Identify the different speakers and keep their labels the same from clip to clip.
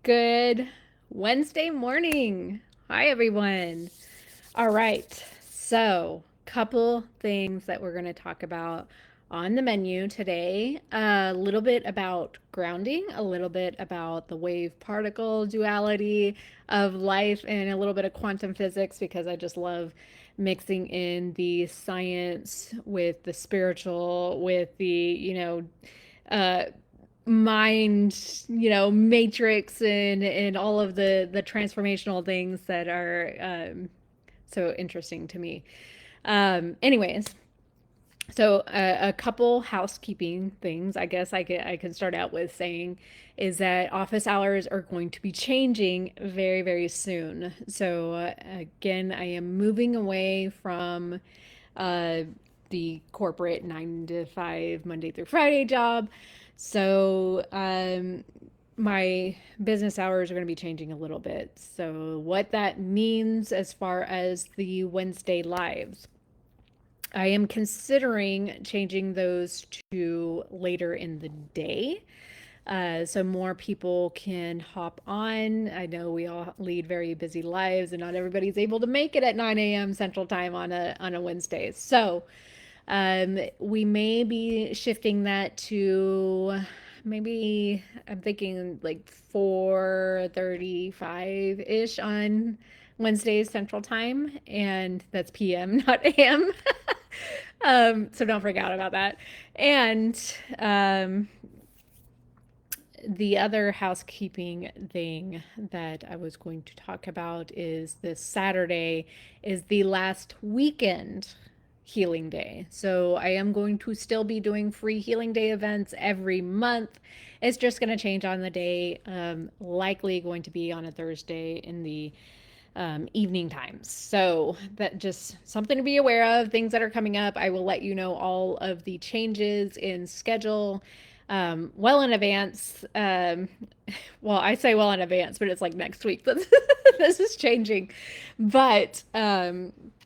Speaker 1: Good Wednesday morning. Hi, everyone. All right. So, couple things that we're going to talk about on the menu today. A little bit about grounding, a little bit about the wave particle duality of life, and a little bit of quantum physics because I just love mixing in the science with the spiritual, with the, uh, mind, matrix and all of the transformational things that are so interesting to me. Anyways, so a couple housekeeping things, I guess I can start out with saying is that office hours are going to be changing very, very soon. So again, I am moving away from uh, the corporate 9 to 5 Monday through Friday job. So my business hours are going to be changing a little bit. So what that means as far as the Wednesday lives, I am considering changing those to later in the day. So more people can hop on. I know we all lead very busy lives, and not everybody's able to make it at 9 a.m. Central Time on a Wednesday. So we may be shifting that to maybe I'm thinking like 4:35 ish on Wednesdays Central Time, and that's PM, not AM. So don't freak out about that. And the other housekeeping thing that I was going to talk about is this Saturday is the last weekend healing day. So I am going to still be doing free healing day events every month. It's just going to change on the day, likely going to be on a Thursday in the evening times. So that just something to be aware of, things that are coming up. I will let you know all of the changes in schedule well in advance. Well, I say well in advance, but it's like next week that this is changing. But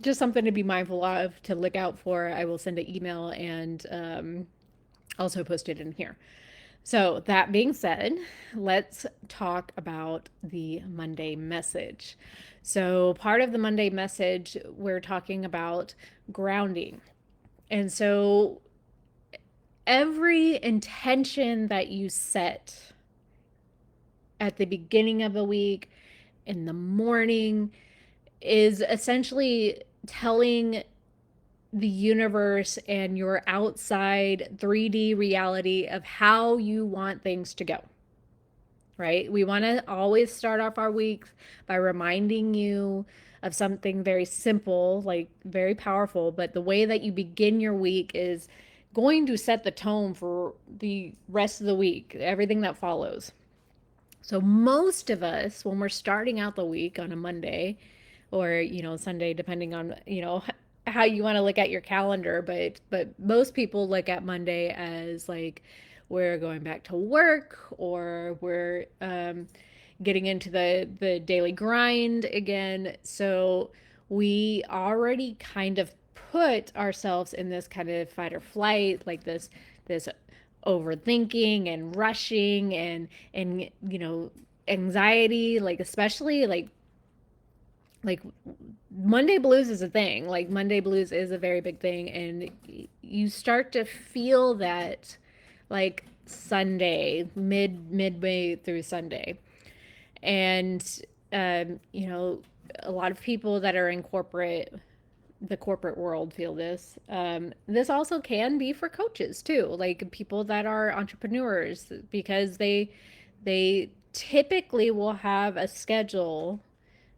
Speaker 1: just something to be mindful of, to look out for. I will send an email and also post it in here. So, that being said, let's talk about the Monday message. So, part of the Monday message, we're talking about grounding. And so, every intention that you set at the beginning of the week, in the morning, is essentially telling the universe and your outside 3D reality of how you want things to go, right? We want to always start off our weeks by reminding you of something very simple, like very powerful, but the way that you begin your week is going to set the tone for the rest of the week, everything that follows. So most of us, when we're starting out the week on a Monday or, Sunday, depending on, how you want to look at your calendar, but most people look at Monday as like we're going back to work, or we're getting into the daily grind again. So we already kind of put ourselves in this kind of fight or flight, like this overthinking and rushing and anxiety, like especially like Monday blues is a thing. Like Monday blues is a very big thing, and you start to feel that like Sunday, midway through Sunday. And a lot of people that are in the corporate world feel this. This also can be for coaches too, like people that are entrepreneurs, because they typically will have a schedule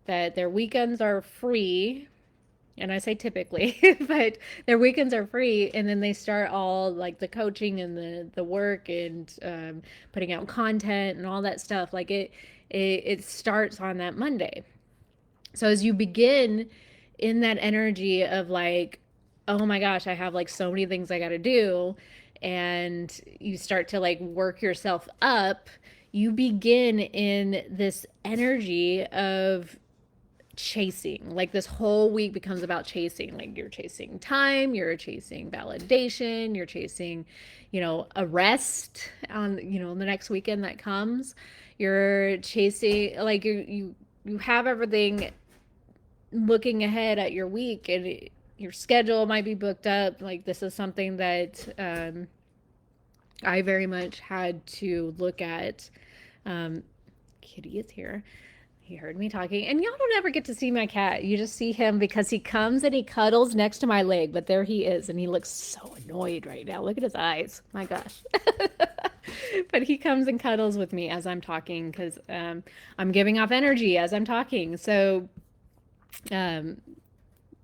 Speaker 1: that their weekends are free. And I say typically, but their weekends are free, and then they start all like the coaching and the work and putting out content and all that stuff. Like it starts on that Monday. So as you begin in that energy of like, oh my gosh, I have like so many things I got to do, and you start to like work yourself up, you begin in this energy of chasing. Like this whole week becomes about chasing. Like you're chasing time, you're chasing validation, you're chasing, a rest on, the next weekend that comes. You're chasing, like you have everything looking ahead at your week, and your schedule might be booked up. Like this is something that I very much had to look at. Um, Kitty is here. He heard me talking, and y'all don't ever get to see my cat. You just see him because he comes and he cuddles next to my leg, but there he is, and he looks so annoyed right now. Look at his eyes. My gosh. But he comes and cuddles with me as I'm talking because I'm giving off energy as I'm talking. So um,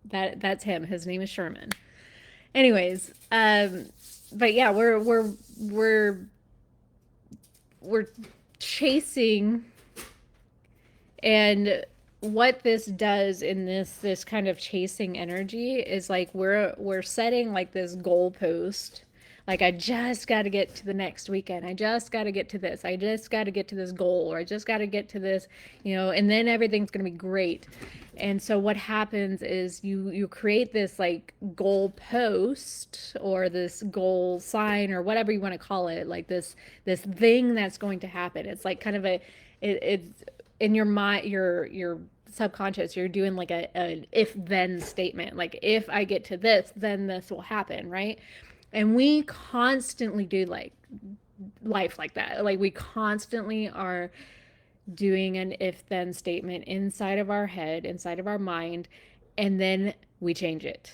Speaker 1: that's him. His name is Sherman. Anyways, but yeah, we're chasing, and what this does in this kind of chasing energy is like we're setting like this goalpost. Like I just got to get to the next weekend. I just got to get to this. I just got to get to this goal, or I just got to get to this, and then everything's going to be great. And so what happens is you create this like goal post or this goal sign or whatever you want to call it, like this thing that's going to happen. It's like kind of it's in your mind, your subconscious, you're doing like an if then statement. Like if I get to this, then this will happen, right? And we constantly do like life like that. Like we constantly are doing an if then statement inside of our head, inside of our mind, and then we change it.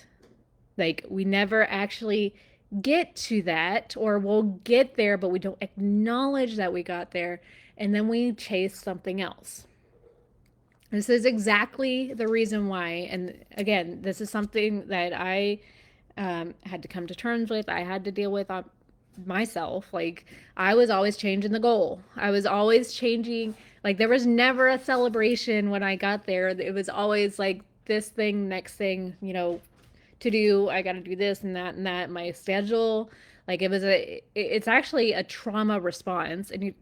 Speaker 1: Like we never actually get to that, or we'll get there, but we don't acknowledge that we got there, and then we chase something else. This is exactly the reason why. And again, this is something that I had to come to terms with. I had to deal with myself. Like, I was always changing the goal. I was always changing. Like, there was never a celebration when I got there. It was always like this thing, next thing, to do. I got to do this and that and that. My schedule, like it's actually a trauma response, and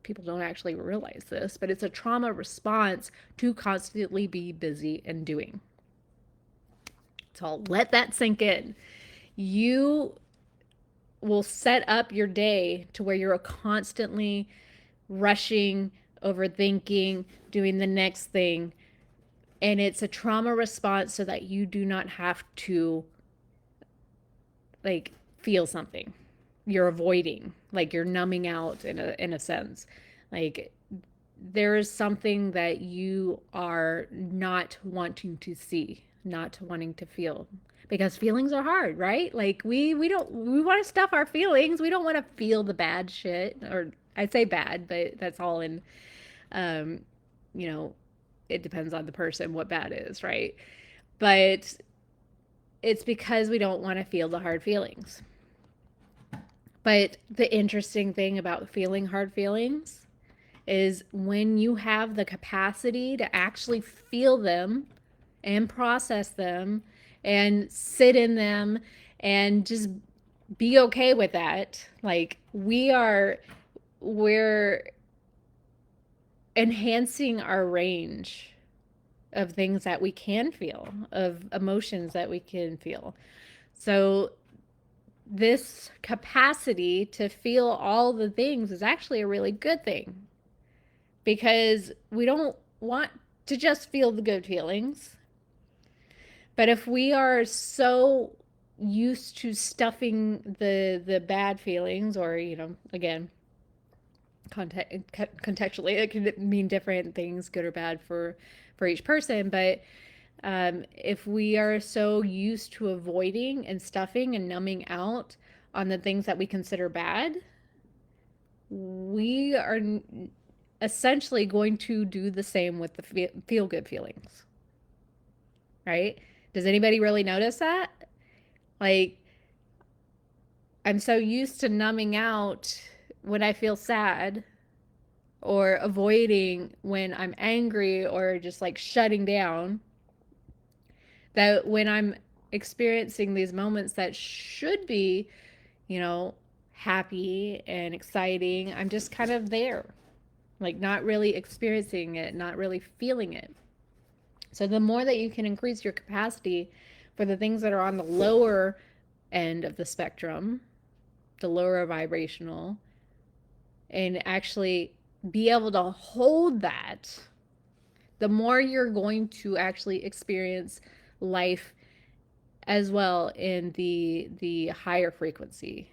Speaker 1: people don't actually realize this, but it's a trauma response to constantly be busy and doing. So I'll let that sink in. You will set up your day to where you're constantly rushing, overthinking, doing the next thing. And it's a trauma response so that you do not have to like feel something. You're avoiding, like you're numbing out in a sense. Like there is something that you are not wanting to see, not wanting to feel, because feelings are hard, right? Like we want to stuff our feelings. We don't want to feel the bad shit, or I say bad, but that's all in um you know it depends on the person what bad is, right? But it's because we don't want to feel the hard feelings. But the interesting thing about feeling hard feelings is when you have the capacity to actually feel them and process them and sit in them and just be okay with that. Like we're enhancing our range of things that we can feel, of emotions that we can feel. So this capacity to feel all the things is actually a really good thing, because we don't want to just feel the good feelings. But if we are so used to stuffing the bad feelings, or again, contextually, it can mean different things, good or bad for each person. But if we are so used to avoiding and stuffing and numbing out on the things that we consider bad, we are essentially going to do the same with the feel good feelings, right? Does anybody really notice that? Like, I'm so used to numbing out when I feel sad, or avoiding when I'm angry, or just like shutting down, that when I'm experiencing these moments that should be, happy and exciting, I'm just kind of there, like not really experiencing it, not really feeling it. So the more that you can increase your capacity for the things that are on the lower end of the spectrum, the lower vibrational, and actually be able to hold that, the more you're going to actually experience life as well in the higher frequency.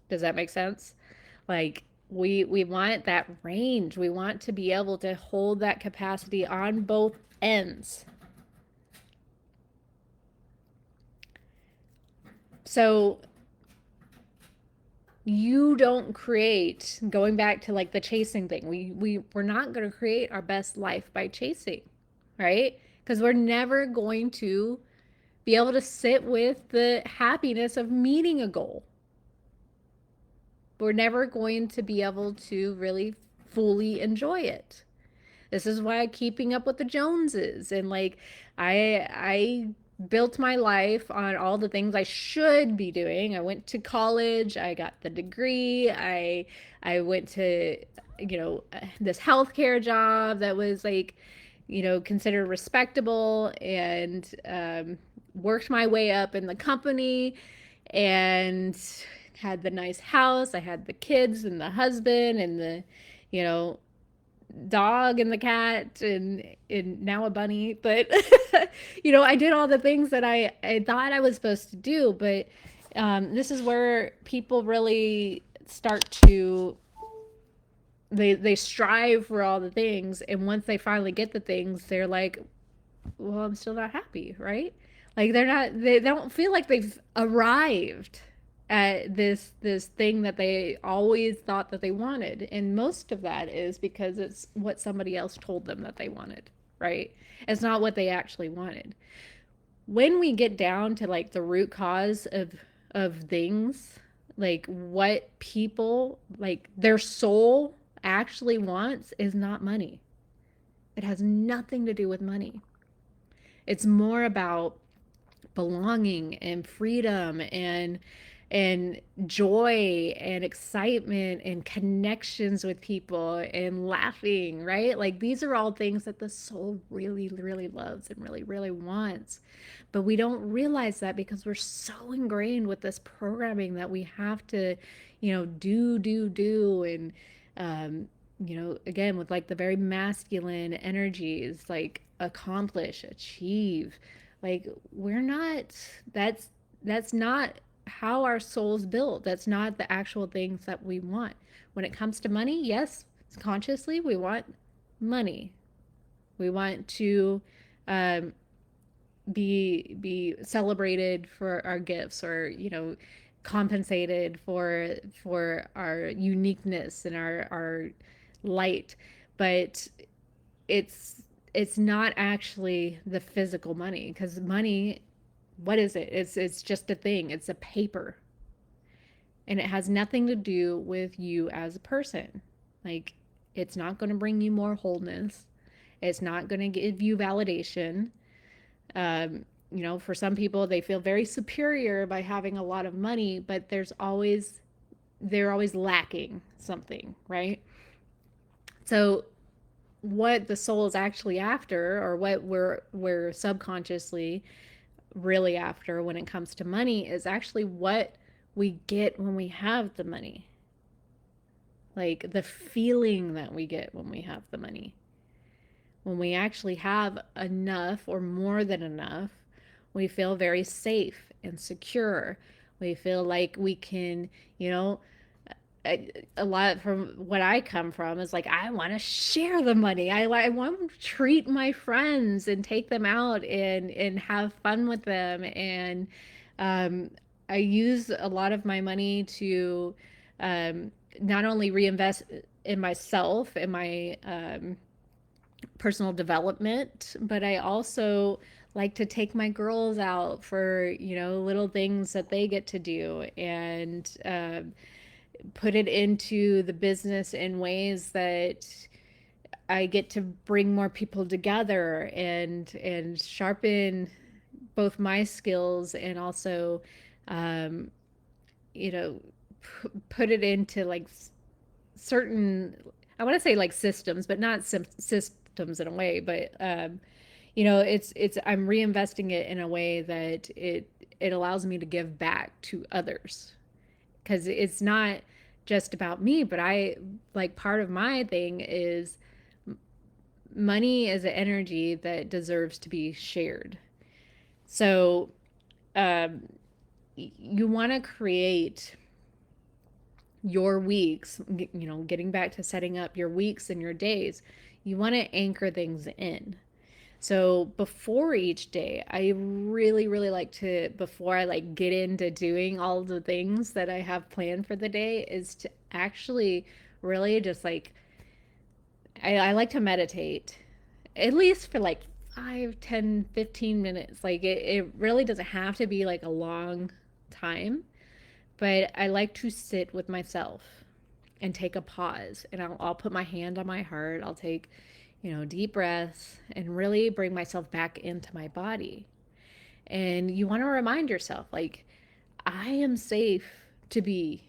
Speaker 1: Does that make sense? Like we want that range. We want to be able to hold that capacity on both ends. So you don't create, going back to like the chasing thing, we're not going to create our best life by chasing, right? Because we're never going to be able to sit with the happiness of meeting a goal. We're never going to be able to really fully enjoy it. This is why keeping up with the Joneses and like I built my life on all the things I should be doing. I went to college, I got the degree, I went to this healthcare job that was like considered respectable, and worked my way up in the company and had the nice house. I had the kids and the husband and the you know dog and the cat and now a bunny, but I did all the things that I thought I was supposed to do. But this is where people really start to they strive for all the things, and once they finally get the things, they're like, well, I'm still not happy, right? Like they don't feel like they've arrived at this thing that they always thought that they wanted. And most of that is because it's what somebody else told them that they wanted, right? It's not what they actually wanted. When we get down to like the root cause of things, like what people like their soul actually wants is not money. It has nothing to do with money. It's more about belonging and freedom and joy and excitement and connections with people and laughing, right? Like these are all things that the soul really, really loves and really, really wants. But we don't realize that because we're so ingrained with this programming that we have to, do, and, again, with like the very masculine energies, like accomplish, achieve. Like we're not, that's not how our soul's built. That's not the actual things that we want. When it comes to money, yes, consciously we want money. We want to um, be celebrated for our gifts, or compensated for our uniqueness and our light. But it's it's not actually the physical money, because money, what is it? It's just a thing. It's a paper, and it has nothing to do with you as a person. Like it's not going to bring you more wholeness. It's not going to give you validation. For some people, they feel very superior by having a lot of money, but they're always lacking something, right? So what the soul is actually after, or what we're subconsciously really after when it comes to money, is actually what we get when we have the money. Like the feeling that we get when we have the money. When we actually have enough or more than enough, we feel very safe and secure. We feel like we can, you know, a lot from what I come from is like I want to share the money. I want to treat my friends and take them out and have fun with them. And um, I use a lot of my money to not only reinvest in myself and my personal development, but I also like to take my girls out for little things that they get to do, and put it into the business in ways that I get to bring more people together and sharpen both my skills, and also um, you know put it into like certain, I want to say like systems, but not systems in a way, but it's I'm reinvesting it in a way that it allows me to give back to others, because it's not just about me, but I like part of my thing is money is an energy that deserves to be shared. So, um, you want to create your weeks, getting back to setting up your weeks and your days, you want to anchor things in. So before each day, I really, really like to, before I like get into doing all the things that I have planned for the day, is to actually really just like, I like to meditate at least for like 5, 10, 15 minutes. Like it really doesn't have to be like a long time, but I like to sit with myself and take a pause. And I'll put my hand on my heart. I'll take, deep breaths and really bring myself back into my body. And you want to remind yourself, like, I am safe to be.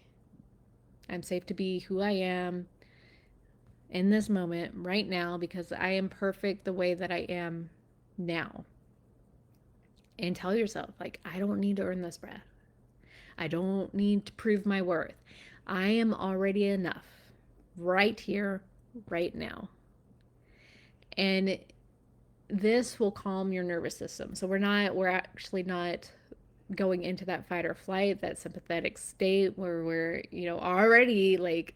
Speaker 1: I'm safe to be who I am in this moment right now because I am perfect the way that I am now. And tell yourself, like, I don't need to earn this breath. I don't need to prove my worth. I am already enough right here, right now. And this will calm your nervous system. So we're actually not going into that fight or flight, that sympathetic state where we're, already like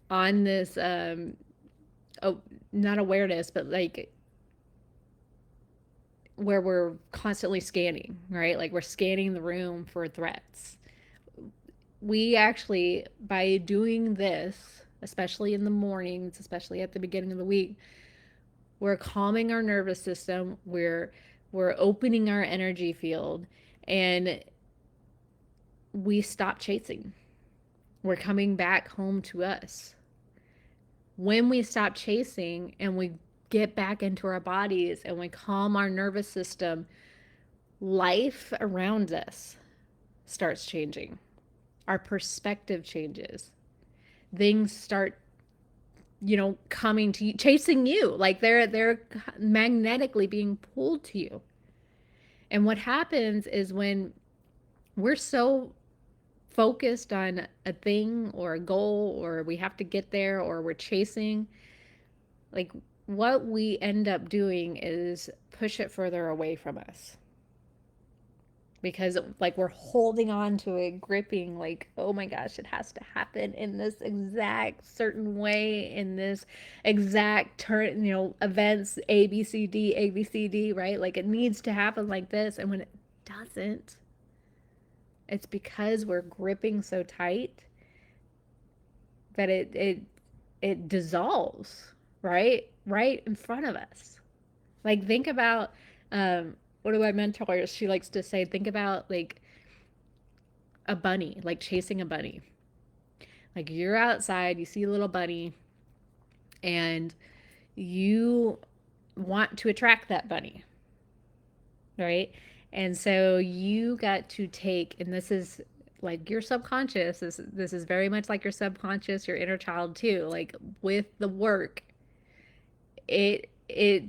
Speaker 1: on this, oh, not awareness, but like where we're constantly scanning, right? Like we're scanning the room for threats. We actually, by doing this, especially in the mornings, especially at the beginning of the week, we're calming our nervous system. We're opening our energy field, and we stop chasing. We're coming back home to us. When we stop chasing and we get back into our bodies and we calm our nervous system, life around us starts changing. Our perspective changes. Things start, coming to you, chasing you. Like they're magnetically being pulled to you. And what happens is when we're so focused on a thing or a goal, or we have to get there, or we're chasing, like what we end up doing is push it further away from us because like we're holding on to it, gripping, like, oh my gosh, it has to happen in this exact certain way, in this exact turn, events, ABCD, right? Like it needs to happen like this. And when it doesn't, it's because we're gripping so tight that it dissolves, right in front of us. Like think about, one of my mentors, she likes to say, think about like a bunny, like chasing a bunny. Like you're outside, you see a little bunny, and you want to attract that bunny, right? And so you got to take, and this is like your subconscious, this is very much like your subconscious, your inner child too. Like with the work, it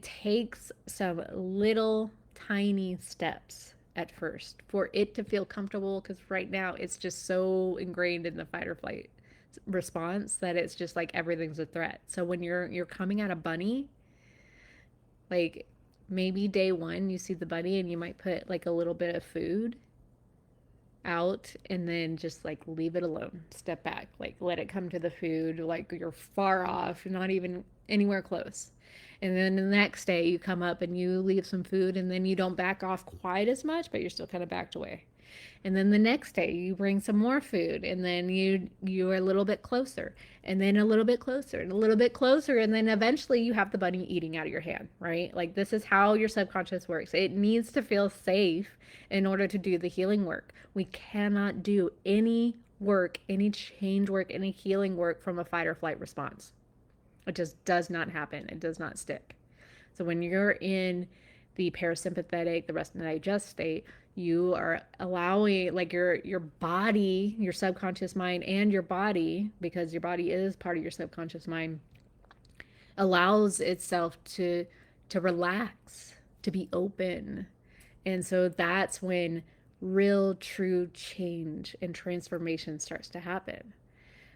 Speaker 1: takes some little tiny steps at first for it to feel comfortable, because right now it's just so ingrained in the fight or flight response that it's just like everything's a threat. So when you're coming at a bunny, like maybe day one you see the bunny and you might put like a little bit of food out and then just like leave it alone, step back, like let it come to the food, like you're far off, not even anywhere close. And then the next day you come up and you leave some food, and then you don't back off quite as much, but you're still kind of backed away. And then the next day you bring some more food, and then you're a little bit closer, and then a little bit closer and a little bit closer, and then eventually you have the bunny eating out of your hand, right? Like this is how your subconscious works. It needs to feel safe in order to do the healing work. We cannot do any work, any change work, any healing work from a fight or flight response. It just does not happen. It does not stick. So when you're in the parasympathetic, the rest and digest state, you are allowing like your body, your subconscious mind, and your body, because your body is part of your subconscious mind, allows itself to relax, to be open. And so that's when real, true change and transformation starts to happen.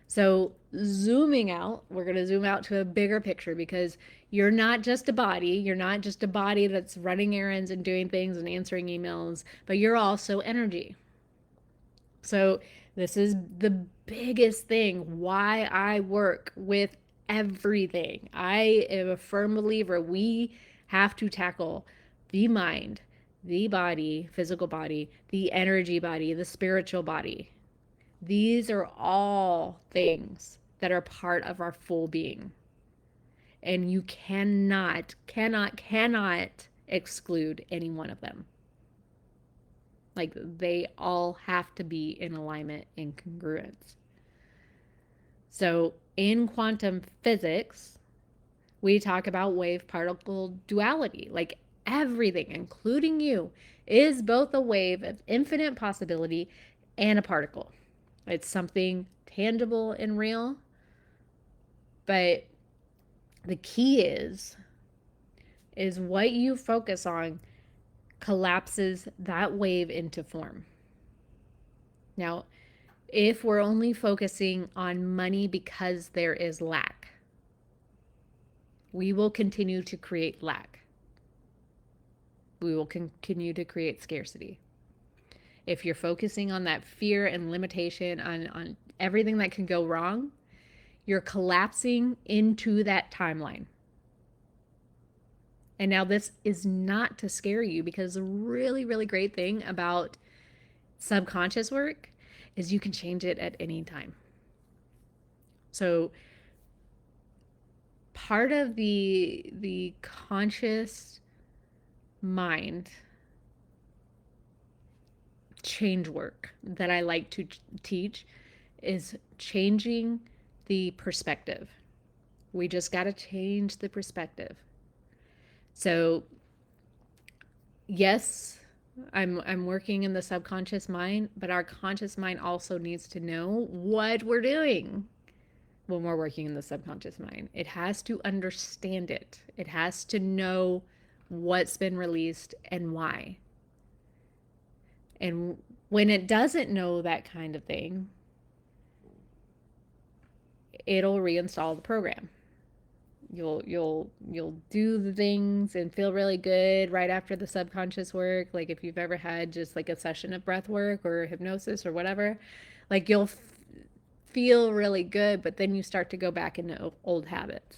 Speaker 1: So, zooming out, we're going to zoom out to a bigger picture because you're not just a body. You're not just a body that's running errands and doing things and answering emails, but you're also energy. So, this is the biggest thing why I work with everything. I am a firm believer we have to tackle the mind, the body, physical body, the energy body, the spiritual body. These are all things that are part of our full being. And you cannot exclude any one of them. Like they all have to be in alignment and congruence. So in quantum physics, we talk about wave particle duality. Like everything, including you, is both a wave of infinite possibility and a particle. It's something tangible and real, but the key is what you focus on collapses that wave into form. Now, if we're only focusing on money because there is lack, we will continue to create lack. We will continue to create scarcity. If you're focusing on that fear and limitation, on everything that can go wrong, you're collapsing into that timeline. And now this is not to scare you because the really, really great thing about subconscious work is you can change it at any time. So part of the conscious mind change work that I like to teach is changing the perspective. We just got to change the perspective. So yes, I'm working in the subconscious mind, but our conscious mind also needs to know what we're doing when we're working in the subconscious mind. It has to understand it. It has to know what's been released and why. And when it doesn't know that kind of thing, it'll reinstall the program. You'll do the things and feel really good right after the subconscious work. Like if you've ever had just like a session of breath work or hypnosis or whatever, like you'll feel really good, but then you start to go back into old habits.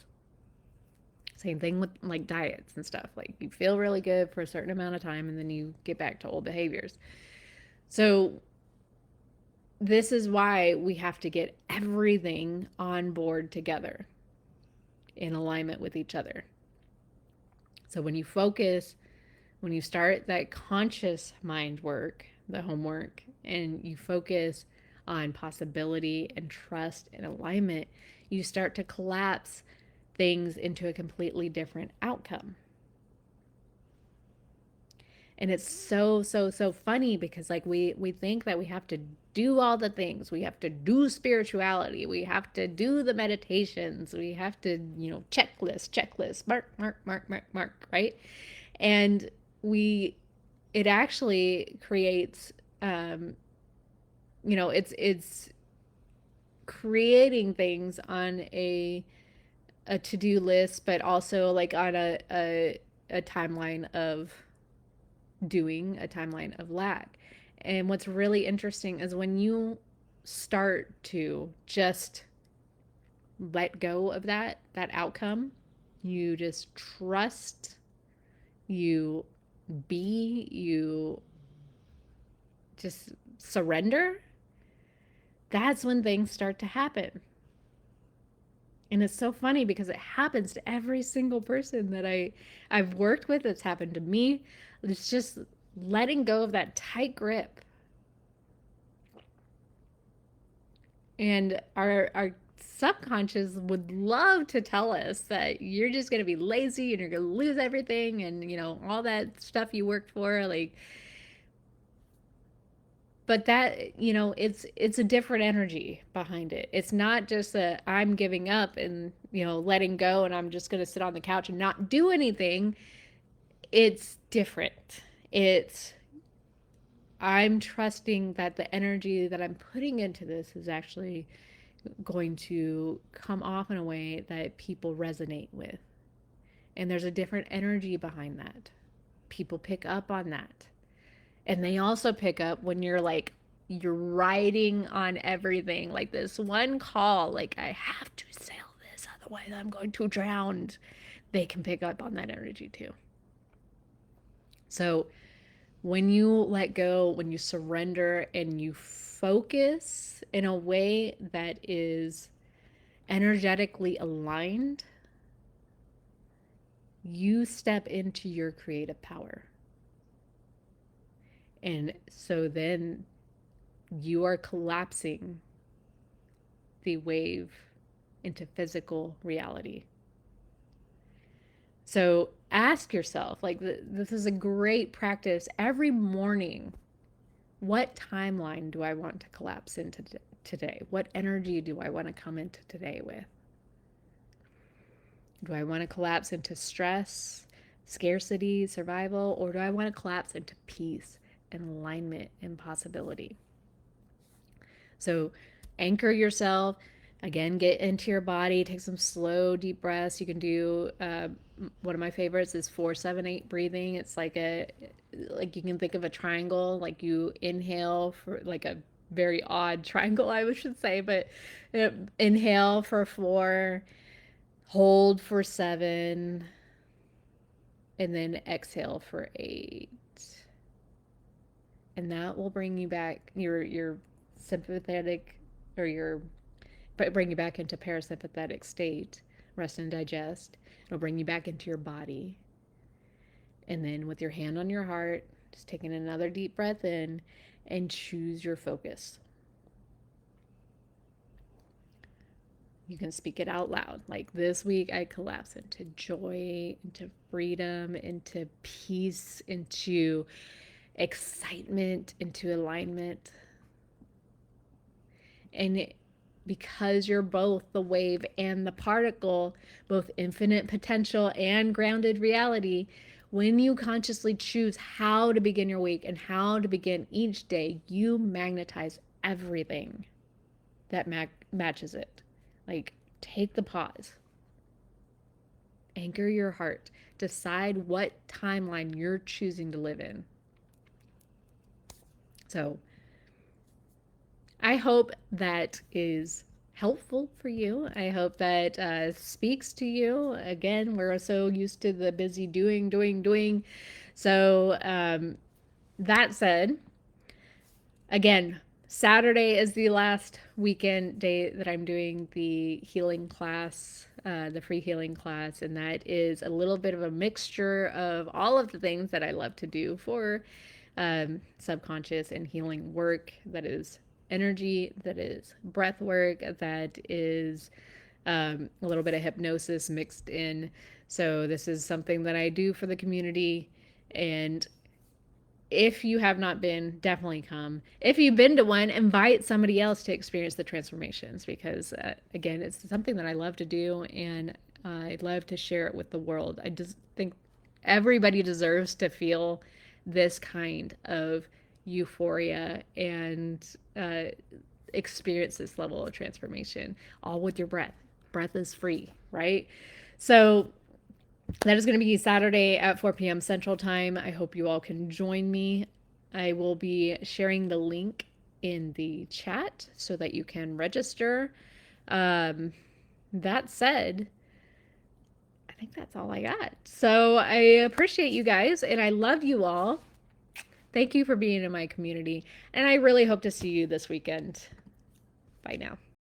Speaker 1: Same thing with like diets and stuff. Like you feel really good for a certain amount of time and then you get back to old behaviors. So this is why we have to get everything on board together in alignment with each other. So when you focus, when you start that conscious mind work, the homework, and you focus on possibility and trust and alignment, you start to collapse things into a completely different outcome. And it's so funny because like we think that we have to do all the things. We have to do spirituality. We have to do the meditations. We have to, checklist, mark, right? And we it actually creates it's creating things on a to-do list, but also like on a timeline of doing, a timeline of lack. And what's really interesting is when you start to just let go of that outcome, you just trust, you you just surrender, that's when things start to happen. And it's so funny because it happens to every single person that I've worked with. It's happened to me. It's just letting go of that tight grip. And our subconscious would love to tell us that you're just going to be lazy and you're going to lose everything and all that stuff you worked for, like, but that it's a different energy behind it. It's not just that I'm giving up and letting go and I'm just going to sit on the couch and not do anything. It's different. It's I'm trusting that the energy that I'm putting into this is actually going to come off in a way that people resonate with. And there's a different energy behind that. People pick up on that. And they also pick up when you're like, you're riding on everything. Like this one call, like, I have to sail this, otherwise I'm going to drown. They can pick up on that energy too. So when you let go, when you surrender and you focus in a way that is energetically aligned, you step into your creative power. And so then you are collapsing the wave into physical reality. So ask yourself, like, this is a great practice every morning. What timeline do I want to collapse into today? What energy do I want to come into today with? Do I want to collapse into stress, scarcity, survival, or do I want to collapse into peace and alignment and possibility? So anchor yourself. Again, get into your body, take some slow, deep breaths. You can do one of my favorites is 4-7-8 breathing. It's like like you can think of a triangle, like you inhale for like a very odd triangle, I should say, but inhale for 4, hold for 7, and then exhale for 8. And that will bring you back your sympathetic, or your bring you back into parasympathetic state, rest and digest. It'll bring you back into your body. And then with your hand on your heart, just taking another deep breath in and choose your focus. You can speak it out loud. Like, this week I collapse into joy, into freedom, into peace, into excitement, into alignment. And because you're both the wave and the particle, both infinite potential and grounded reality, when you consciously choose how to begin your week and how to begin each day, you magnetize everything that matches it. Like, take the pause, anchor your heart, decide what timeline you're choosing to live in. So I hope that is helpful for you. I hope that speaks to you. Again, we're so used to the busy doing. So that said, again, Saturday is the last weekend day that I'm doing the healing class, the free healing class, and that is a little bit of a mixture of all of the things that I love to do for subconscious and healing work. That is energy, that is breath work, that is a little bit of hypnosis mixed in. So this is something that I do for the community. And if you have not been, definitely come. If you've been to one, invite somebody else to experience the transformations, because again, it's something that I love to do, and I love to share it with the world. I just think everybody deserves to feel this kind of euphoria and experience this level of transformation, all with your breath. Breath is free, right? So that is going to be Saturday at 4 p.m. Central Time. I hope you all can join me. I will be sharing the link in the chat so that you can register. That said, I think that's all I got. So I appreciate you guys, and I love you all. Thank you for being in my community, and I really hope to see you this weekend. Bye now.